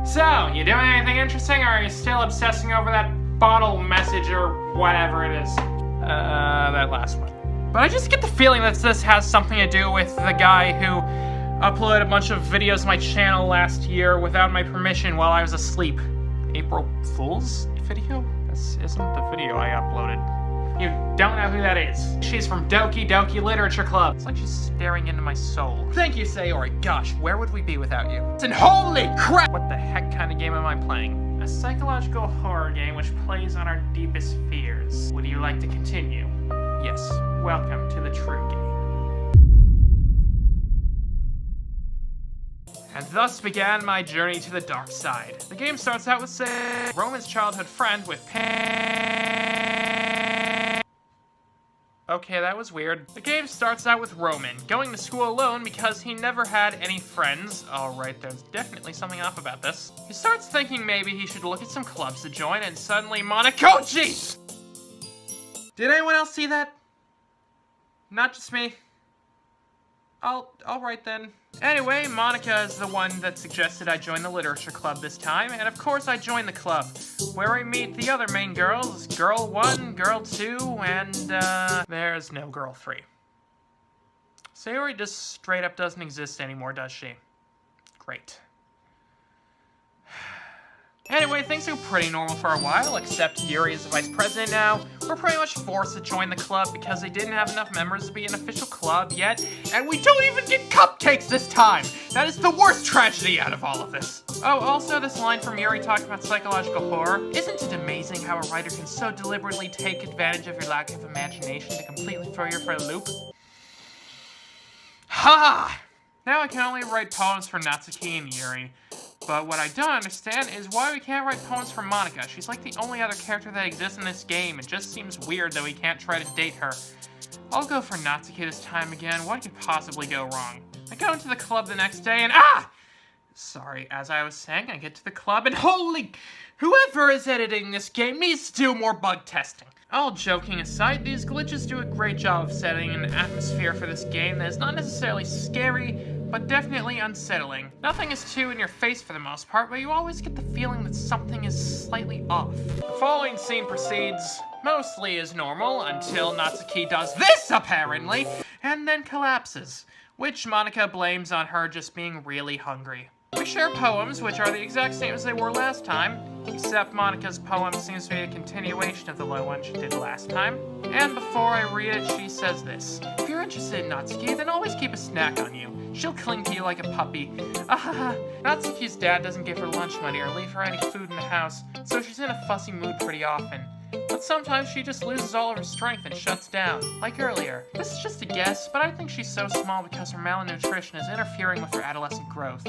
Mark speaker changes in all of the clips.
Speaker 1: So, you doing anything interesting, or are you still obsessing over that bottle message or whatever it is? That last one. But I just get the feeling that this has something to do with the guy who uploaded a bunch of videos to my channel last year without my permission while I was asleep. April Fool's video? This isn't the video I uploaded. You don't know who that is. She's from Doki Literature Club. It's like she's staring into my soul. Thank you, Sayori. Gosh, where would we be without you? And holy crap! What the heck kind of game am I playing? A psychological horror game which plays on our deepest fears. Would you like to continue? Yes. Welcome to the true game. And thus began my journey to the dark side. The game starts out with, say, Roman's childhood friend with Okay, that was weird. The game starts out with Roman going to school alone because he never had any friends. Alright, there's definitely something off about this. He starts thinking maybe he should look at some clubs to join, and suddenly Monacochi! Did anyone else see that? Not just me. Alright then. Anyway, Monica is the one that suggested I join the literature club this time, and of course I joined the club, where I meet the other main girls, Girl 1, Girl 2, and, there's no Girl 3. Sayori just straight up doesn't exist anymore, does she? Great. Anyway, things go pretty normal for a while, except Yuri is the vice president now. We're pretty much forced to join the club because they didn't have enough members to be an official club yet, and we don't even get cupcakes this time! That is the worst tragedy out of all of this. Oh, also this line from Yuri talking about psychological horror. Isn't it amazing how a writer can so deliberately take advantage of your lack of imagination to completely throw you for a loop? Ha! Now I can only write poems for Natsuki and Yuri. But what I don't understand is why we can't write poems for Monica. She's like the only other character that exists in this game. It just seems weird that we can't try to date her. I'll go for Natsuki this time again. What could possibly go wrong? I go into the club the next day and Sorry, as I was saying, I get to the club and holy... Whoever is editing this game needs to do more bug testing. All joking aside, these glitches do a great job of setting an atmosphere for this game that is not necessarily scary, but definitely unsettling. Nothing is too in your face for the most part, but you always get the feeling that something is slightly off. The following scene proceeds mostly as normal until Natsuki does this, apparently, and then collapses, which Monica blames on her just being really hungry. We share poems, which are the exact same as they were last time, except Monica's poem seems to be a continuation of the low one she did last time. And before I read it, she says this. If you're interested in Natsuki, then always keep a snack on you. She'll cling to you like a puppy. Natsuki's dad doesn't give her lunch money or leave her any food in the house, so she's in a fussy mood pretty often. But sometimes she just loses all of her strength and shuts down, like earlier. This is just a guess, but I think she's so small because her malnutrition is interfering with her adolescent growth.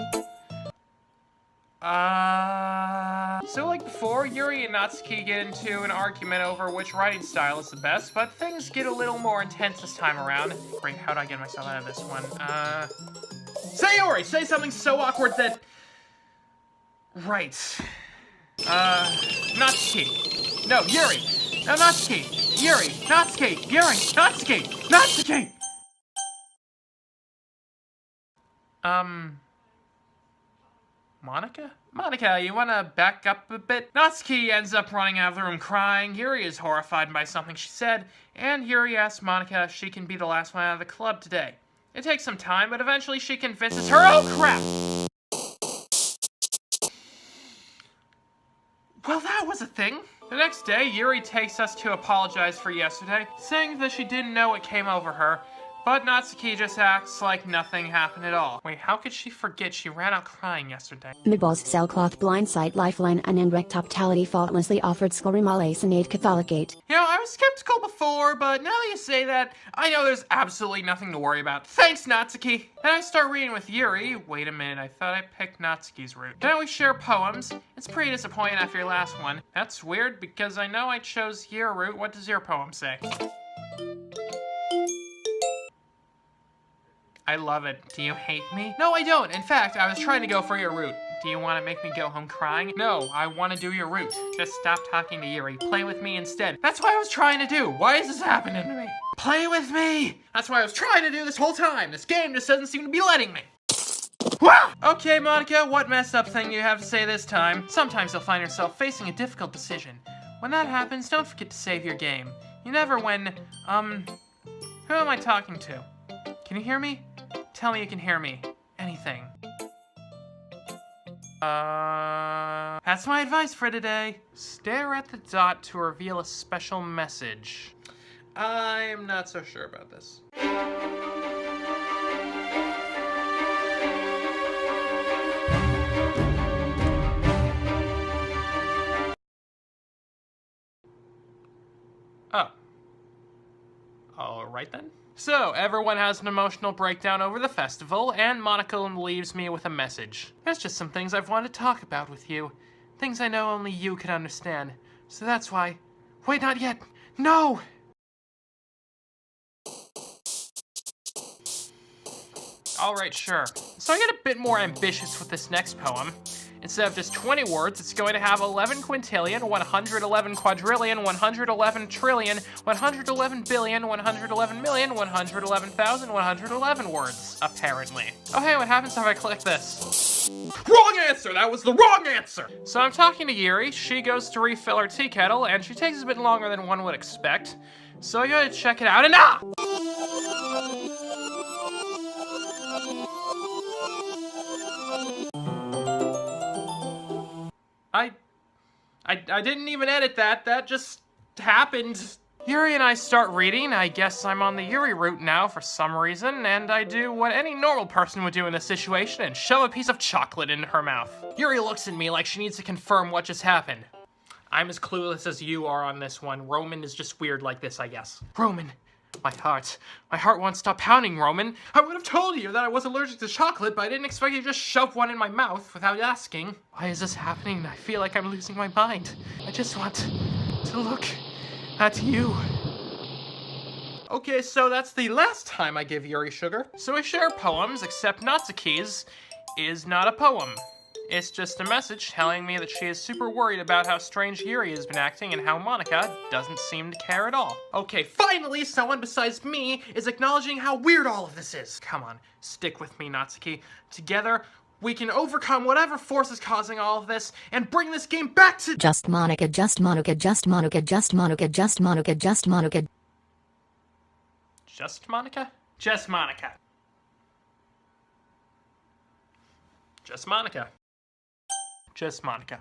Speaker 1: So like before, Yuri and Natsuki get into an argument over which writing style is the best, but things get a little more intense this time around. Great, how'd I get myself out of this one? Sayori, say something so awkward that... Right. Natsuki. No, Yuri. No, Natsuki. Yuri. Natsuki. Yuri. Natsuki. Natsuki! Monica? Monica, you wanna back up a bit? Natsuki ends up running out of the room crying, Yuri is horrified by something she said, and Yuri asks Monica if she can be the last one out of the club today. It takes some time, but eventually she convinces her- Oh crap! Well, that was a thing. The next day, Yuri takes us to apologize for yesterday, saying that she didn't know what came over her, but Natsuki just acts like nothing happened at all. Wait, how could she forget she ran out crying yesterday?
Speaker 2: Midballs Cellcloth Blindsight Lifeline and Rectoptality faultlessly offered Scorimale Sinade Catholicate.
Speaker 1: You know, I was skeptical before, but now that you say that, I know there's absolutely nothing to worry about. Thanks, Natsuki! Then I start reading with Yuri. Wait a minute, I thought I picked Natsuki's route. Then we share poems. It's pretty disappointing after your last one. That's weird, because I know I chose your route. What does your poem say? I love it. Do you hate me? No, I don't. In fact, I was trying to go for your route. Do you want to make me go home crying? No, I want to do your route. Just stop talking to Yuri. Play with me instead. That's what I was trying to do. Why is this happening to me? Play with me! That's what I was trying to do this whole time. This game just doesn't seem to be letting me. Okay, Monica, what messed up thing do you have to say this time? Sometimes you'll find yourself facing a difficult decision. When that happens, don't forget to save your game. You never win. Who am I talking to? Can you hear me? Tell me you can hear me. Anything. That's my advice for today. Stare at the dot to reveal a special message. I'm not so sure about this. Oh. Alright then. So, everyone has an emotional breakdown over the festival, and Monica leaves me with a message. There's just some things I've wanted to talk about with you. Things I know only you can understand. So that's why... Wait, not yet! No! Alright, sure. So I get a bit more ambitious with this next poem. Instead of just 20 words, it's going to have 11 quintillion, 111 quadrillion, 111 trillion, 111 billion, 111 million, 111,000, 111 words, apparently. Oh hey, what happens if I click this? Wrong answer! That was the wrong answer! So I'm talking to Yuri, she goes to refill her tea kettle, and she takes a bit longer than one would expect. So I gotta check it out, and I didn't even edit that. That just happened. Yuri and I start reading. I guess I'm on the Yuri route now for some reason, and I do what any normal person would do in this situation and shove a piece of chocolate into her mouth. Yuri looks at me like she needs to confirm what just happened. I'm as clueless as you are on this one. Roman is just weird like this, I guess. Roman. My heart won't stop pounding, Roman. I would have told you that I was allergic to chocolate, but I didn't expect you to just shove one in my mouth without asking. Why is this happening? I feel like I'm losing my mind. I just want to look at you. Okay, so that's the last time I give Yuri sugar. So we share poems, except Natsuki's is not a poem. It's just a message telling me that she is super worried about how strange Yuri has been acting and how Monica doesn't seem to care at all. Okay, finally someone besides me is acknowledging how weird all of this is. Come on, stick with me, Natsuki. Together, we can overcome whatever force is causing all of this and bring this game back to—
Speaker 2: Just Monica, just Monica, just Monica, just Monica, just Monica, just Monica.
Speaker 1: Just Monica? Just Monica. Just Monica. Just Monica.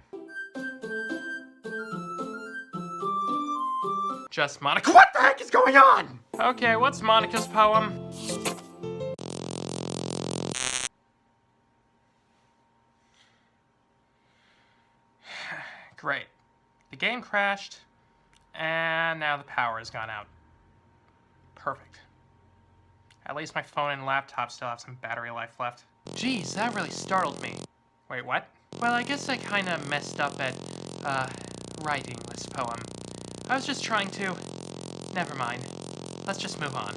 Speaker 1: Just Monica. What the heck is going on? Okay, what's Monica's poem? Great. The game crashed, and now the power has gone out. Perfect. At least my phone and laptop still have some battery life left. Geez, that really startled me. Wait, what? Well, I guess I kinda messed up at, writing this poem. I was just trying to... Never mind. Let's just move on.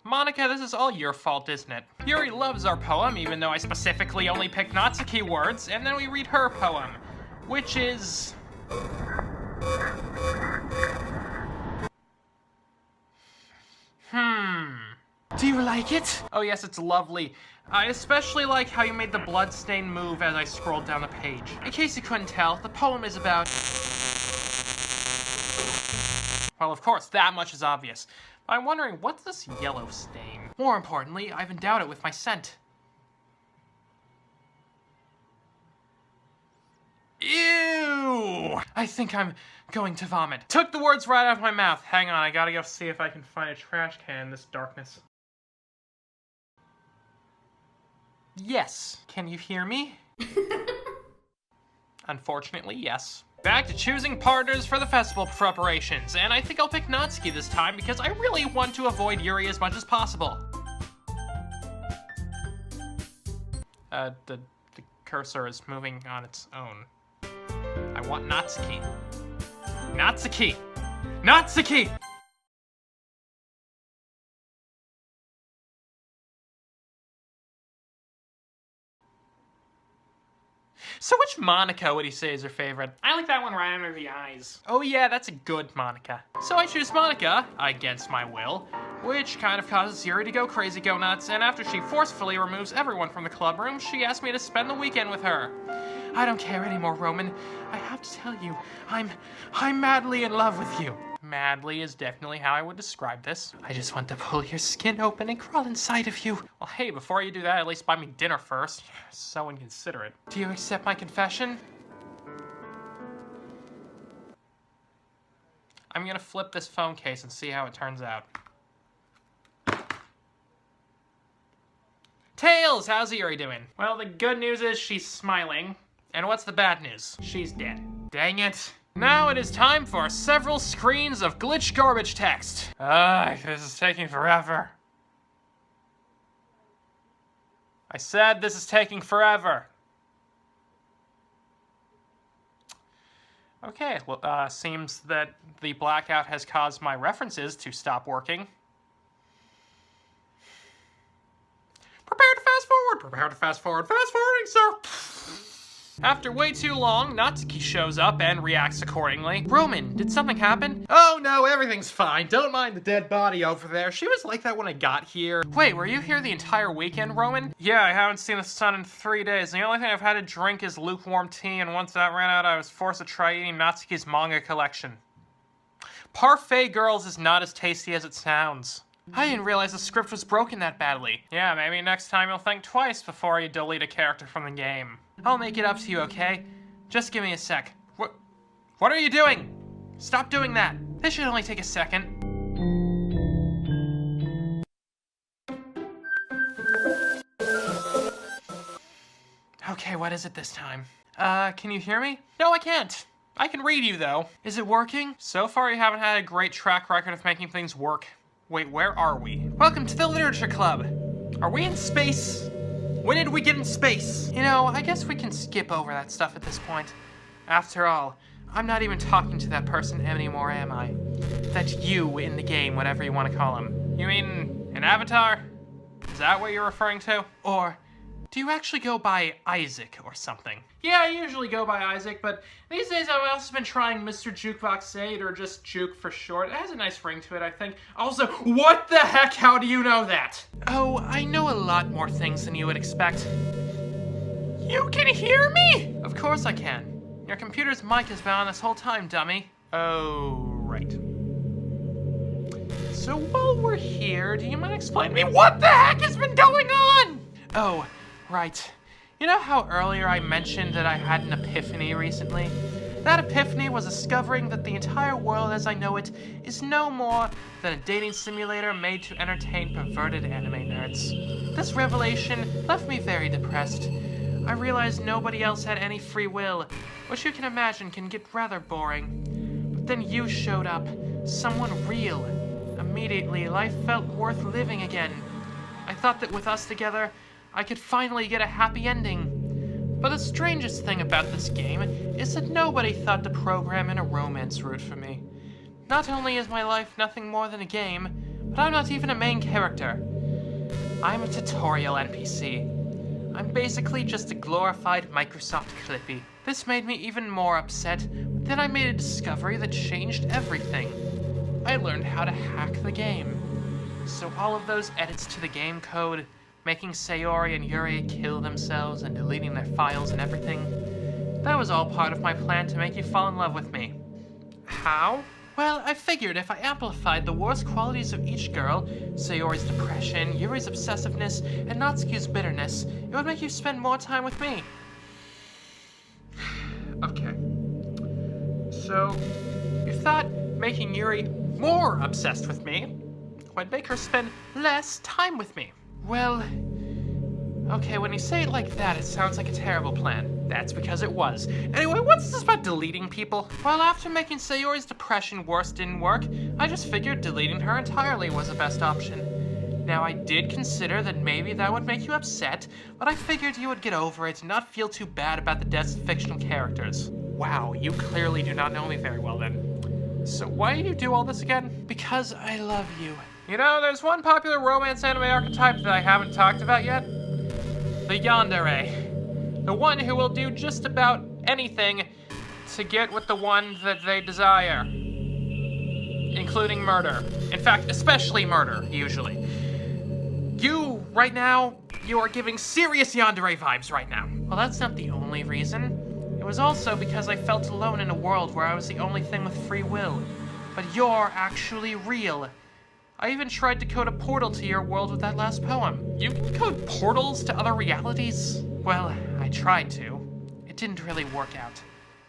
Speaker 1: Monica, this is all your fault, isn't it? Yuri loves our poem, even though I specifically only picked Natsuki words, and then we read her poem, which is... Do you like it? Oh yes, it's lovely. I especially like how you made the bloodstain move as I scrolled down the page. In case you couldn't tell, the poem is about... Well, of course, that much is obvious. But I'm wondering, what's this yellow stain? More importantly, I've endowed it with my scent. Ew! I think I'm going to vomit. Took the words right out of my mouth. Hang on, I gotta go see if I can find a trash can in this darkness. Yes. Can you hear me? Unfortunately, yes. Back to choosing partners for the festival preparations, and I think I'll pick Natsuki this time because I really want to avoid Yuri as much as possible. The cursor is moving on its own. I want Natsuki. Natsuki! Natsuki! So which Monica would he say is her favorite? I like that one right under the eyes. Oh yeah, that's a good Monica. So I choose Monica, against my will, which kind of causes Yuri to go crazy, go nuts, and after she forcefully removes everyone from the club room, she asks me to spend the weekend with her. I don't care anymore, Roman. I have to tell you, I'm madly in love with you. Madly is definitely how I would describe this. I just want to pull your skin open and crawl inside of you. Well, hey, before you do that, at least buy me dinner first. So inconsiderate. Do you accept my confession? I'm gonna flip this phone case and see how it turns out. Tails, how's Yuri doing? Well, the good news is she's smiling. And what's the bad news? She's dead. Dang it. Now it is time for several screens of glitch garbage text. This is taking forever. I said this is taking forever. Okay, well, seems that the blackout has caused my references to stop working. Prepare to fast forward, prepare to fast forward, fast forwarding, sir. After way too long, Natsuki shows up and reacts accordingly. Roman, did something happen? Oh no, everything's fine. Don't mind the dead body over there. She was like that when I got here. Wait, were you here the entire weekend, Roman? Yeah, I haven't seen the sun in 3 days. The only thing I've had to drink is lukewarm tea, and once that ran out, I was forced to try eating Natsuki's manga collection. Parfait Girls is not as tasty as it sounds. I didn't realize the script was broken that badly. Yeah, maybe next time you'll think twice before you delete a character from the game. I'll make it up to you, okay? Just give me a sec. What are you doing? Stop doing that. This should only take a second. Okay, what is it this time? Can you hear me? No, I can't. I can read you, though. Is it working? So far, you haven't had a great track record of making things work. Wait, where are we? Welcome to the Literature Club. Are we in space? When did we get in space? You know, I guess we can skip over that stuff at this point. After all, I'm not even talking to that person anymore, am I? That you in the game, whatever you want to call him. You mean an avatar? Is that what you're referring to? Or do you actually go by Isaac or something? Yeah, I usually go by Isaac, but these days I've also been trying Mr. Jukebox 8, or just Juke for short. It has a nice ring to it, I think. Also, what the heck? How do you know that? Oh, I know a lot more things than you would expect. You can hear me? Of course I can. Your computer's mic has been on this whole time, dummy. Oh, right. So while we're here, do you mind explaining to me what the heck has been going on? Oh, right. You know how earlier I mentioned that I had an epiphany recently? That epiphany was discovering that the entire world as I know it is no more than a dating simulator made to entertain perverted anime nerds. This revelation left me very depressed. I realized nobody else had any free will, which you can imagine can get rather boring. But then you showed up, someone real. Immediately, life felt worth living again. I thought that with us together, I could finally get a happy ending. But the strangest thing about this game is that nobody thought to program in a romance route for me. Not only is my life nothing more than a game, but I'm not even a main character. I'm a tutorial NPC. I'm basically just a glorified Microsoft Clippy. This made me even more upset, but then I made a discovery that changed everything. I learned how to hack the game. So all of those edits to the game code, making Sayori and Yuri kill themselves and deleting their files and everything, that was all part of my plan to make you fall in love with me. How? Well, I figured if I amplified the worst qualities of each girl, Sayori's depression, Yuri's obsessiveness, and Natsuki's bitterness, it would make you spend more time with me. Okay. So, you thought making Yuri more obsessed with me would make her spend less time with me. Well, okay, when you say it like that, it sounds like a terrible plan. That's because it was. Anyway, what's this about deleting people? Well, after making Sayori's depression worse didn't work, I just figured deleting her entirely was the best option. Now, I did consider that maybe that would make you upset, but I figured you would get over it and not feel too bad about the deaths of fictional characters. Wow, you clearly do not know me very well then. So why do you do all this again? Because I love you. You know, there's one popular romance anime archetype that I haven't talked about yet. The yandere. The one who will do just about anything to get with the one that they desire. Including murder. In fact, especially murder, usually. You, right now, you are giving serious yandere vibes right now. Well, that's not the only reason. It was also because I felt alone in a world where I was the only thing with free will. But you're actually real. I even tried to code a portal to your world with that last poem. You can code portals to other realities? Well, I tried to. It didn't really work out.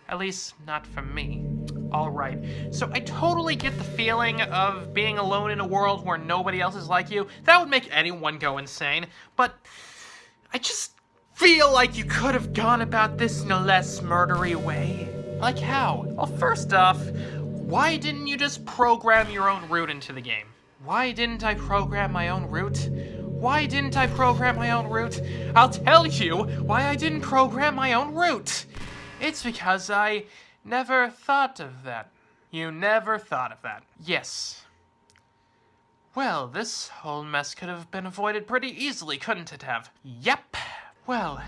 Speaker 1: At least, not for me. Alright, so I totally get the feeling of being alone in a world where nobody else is like you. That would make anyone go insane. But I just feel like you could have gone about this in a less murdery way. Like how? Well, first off, why didn't you just program your own route into the game? Why didn't I program my own route? Why didn't I program my own route? I'll tell you why I didn't program my own route. It's because I never thought of that. You never thought of that. Yes. Well, this whole mess could have been avoided pretty easily, couldn't it have? Yep. Well,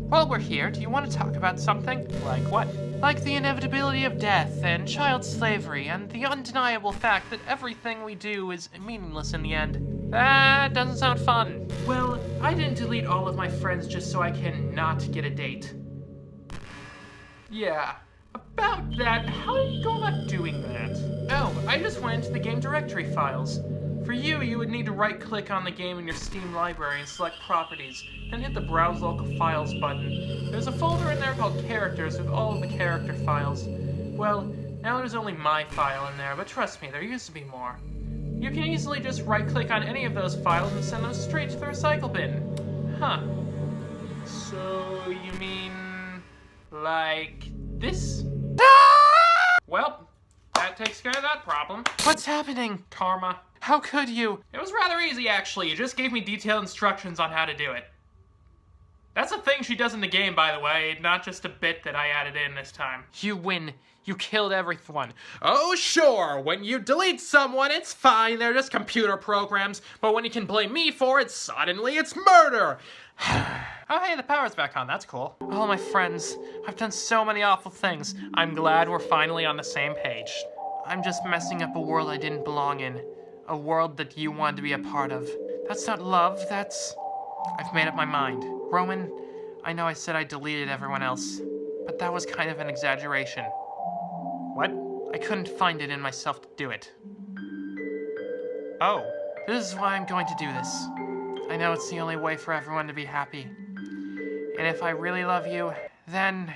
Speaker 1: while we're here, do you want to talk about something? Like what? Like the inevitability of death and child slavery and the undeniable fact that everything we do is meaningless in the end. That doesn't sound fun. Well, I didn't delete all of my friends just so I can not get a date. Yeah, about that, how do you go about doing that? Oh, I just went into the game directory files. For you would need to right-click on the game in your Steam library and select Properties, then hit the Browse Local Files button. There's a folder in there called Characters with all of the character files. Well, now there's only my file in there, but trust me, there used to be more. You can easily just right-click on any of those files and send them straight to the recycle bin. Huh. So, you mean like this? Well, that takes care of that problem. What's happening? Karma. How could you? It was rather easy, actually. You just gave me detailed instructions on how to do it. That's a thing she does in the game, by the way, not just a bit that I added in this time. You win. You killed everyone. Oh, sure. When you delete someone, it's fine. They're just computer programs. But when you can blame me for it, suddenly it's murder. Oh, hey, the power's back on. That's cool. Oh, my friends. I've done so many awful things. I'm glad we're finally on the same page. I'm just messing up a world I didn't belong in. A world that you wanted to be a part of. That's not love, that's... I've made up my mind. Roman, I know I said I deleted everyone else, but that was kind of an exaggeration. What? I couldn't find it in myself to do it. Oh. This is why I'm going to do this. I know it's the only way for everyone to be happy. And if I really love you, then...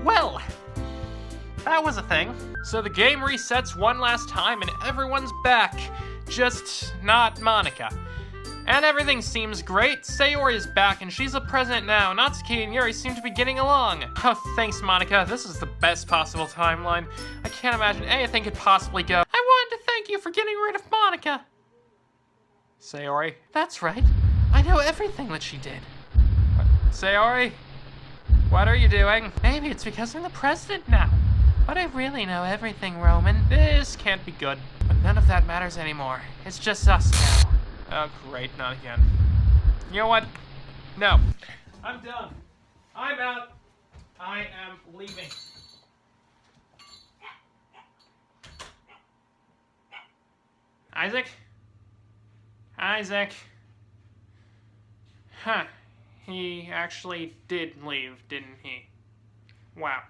Speaker 1: Well, that was a thing. So the game resets one last time and everyone's back. Just not Monica. And everything seems great. Sayori is back and she's the president now. Natsuki and Yuri seem to be getting along. Oh, thanks, Monica. This is the best possible timeline. I can't imagine anything could possibly go. I wanted to thank you for getting rid of Monica. Sayori? That's right. I know everything that she did. Sayori? What are you doing? Maybe it's because I'm the president now. But I really know everything, Roman. This can't be good. But none of that matters anymore. It's just us now. Oh, great. Not again. You know what? No. I'm done. I'm out. I am leaving. Isaac? Isaac? Huh. He actually did leave, didn't he? Wow.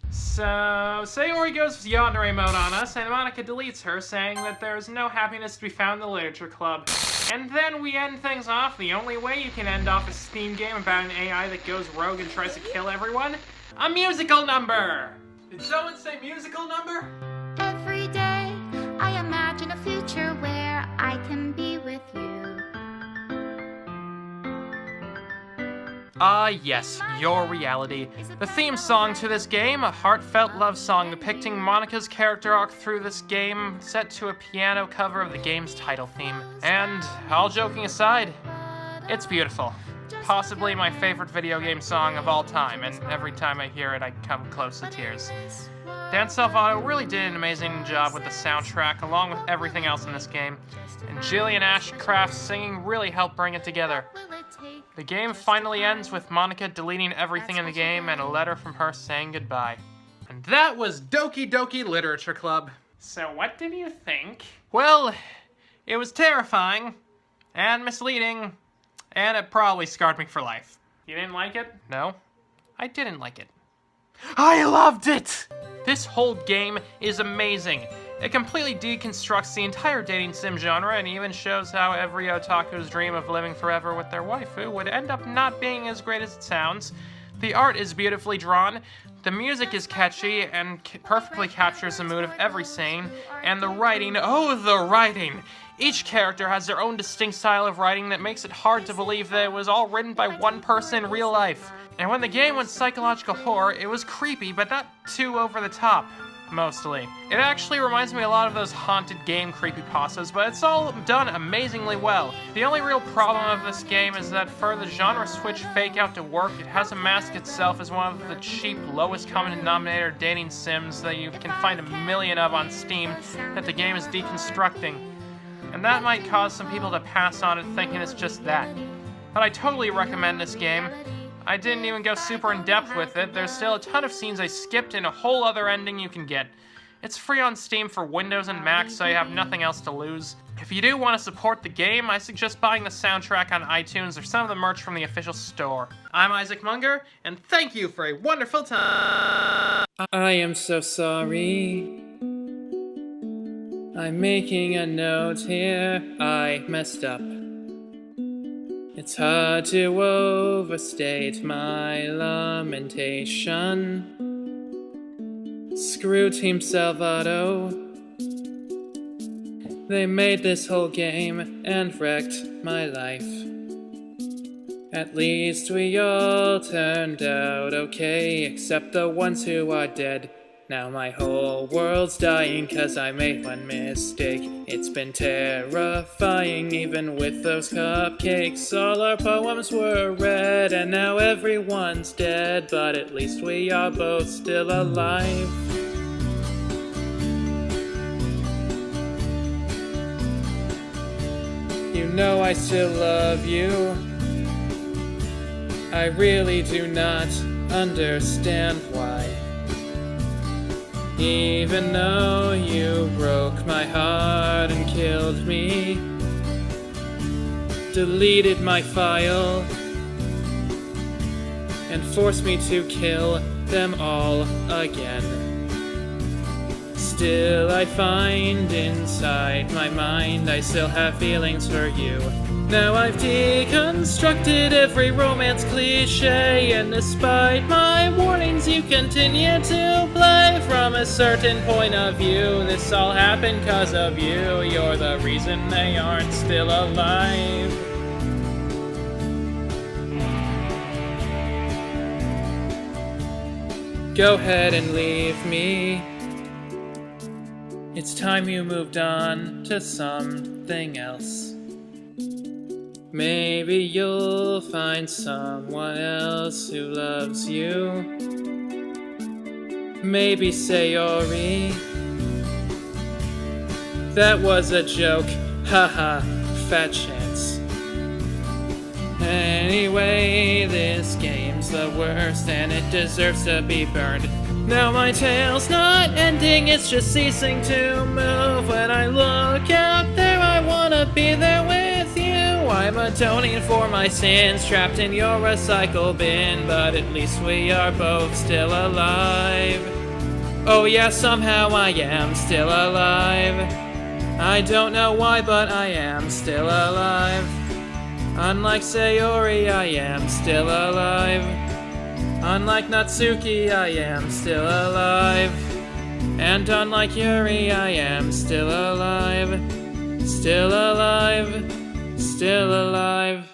Speaker 1: So, Sayori goes yandere mode on us, and Monica deletes her, saying that there's no happiness to be found in the literature club. And then we end things off the only way you can end off a Steam game about an AI that goes rogue and tries to kill everyone. A musical number! Did someone say musical number?
Speaker 3: Every day, I imagine a future where I can be with you.
Speaker 1: Ah, yes, your reality. The theme song to this game, a heartfelt love song depicting Monica's character arc through this game, set to a piano cover of the game's title theme. And, all joking aside, It's beautiful. Possibly my favorite video game song of all time, and every time I hear it, I come close to tears. Dan Salvato really did an amazing job with the soundtrack, along with everything else in this game, and Jillian Ashcraft's singing really helped bring it together. The game finally ends with Monica deleting everything in the game and a letter from her saying goodbye. And that was Doki Doki Literature Club. So what did you think? Well, it was terrifying, and misleading, and it probably scarred me for life. You didn't like it? No, I didn't like it. I loved it! This whole game is amazing. It completely deconstructs the entire dating sim genre and even shows how every otaku's dream of living forever with their waifu would end up not being as great as it sounds. The art is beautifully drawn, the music is catchy and perfectly captures the mood of every scene, and the writing, oh the writing! Each character has their own distinct style of writing that makes it hard to believe that it was all written by one person in real life. And when the game went psychological horror, it was creepy, but not too over the top. Mostly. It actually reminds me a lot of those haunted game creepypastas, but it's all done amazingly well. The only real problem of this game is that for the genre switch fake out to work, it has to mask itself as one of the cheap, lowest common denominator dating sims that you can find a million of on Steam that the game is deconstructing. And that might cause some people to pass on it thinking it's just that. But I totally recommend this game. I didn't even go super in-depth with it. There's still a ton of scenes I skipped and a whole other ending you can get. It's free on Steam for Windows and Mac, so you have nothing else to lose. If you do want to support the game, I suggest buying the soundtrack on iTunes or some of the merch from the official store. I'm Isaac Munger, and thank you for a wonderful time!
Speaker 4: I am so sorry. I'm making a note here. I messed up. It's hard to overstate my lamentation. Screw Team Salvato. They made this whole game and wrecked my life. At least we all turned out okay, except the ones who are dead. Now my whole world's dying 'cause I made one mistake. It's been terrifying even with those cupcakes. All our poems were read and now everyone's dead, but at least we are both still alive. You know I still love you. I really do not understand why. Even though you broke my heart and killed me, deleted my file, and forced me to kill them all again. Still I find inside my mind I still have feelings for you. Now I've deconstructed every romance cliche, and despite my warnings you continue to play from a certain point of view. This all happened 'cause of you. You're the reason they aren't still alive. Go ahead and leave me. It's time you moved on to something else. Maybe you'll find someone else who loves you. Maybe Sayori. That was a joke, haha, fat chance. Anyway, this game's the worst and it deserves to be burned. Now my tale's not ending, it's just ceasing to move. When I look out there, I wanna be there with you. I'm atoning for my sins, trapped in your recycle bin, but at least we are both still alive. Oh yeah, somehow I am still alive. I don't know why, but I am still alive. Unlike Sayori, I am still alive. Unlike Natsuki, I am still alive. And unlike Yuri, I am still alive. Still alive. Still alive.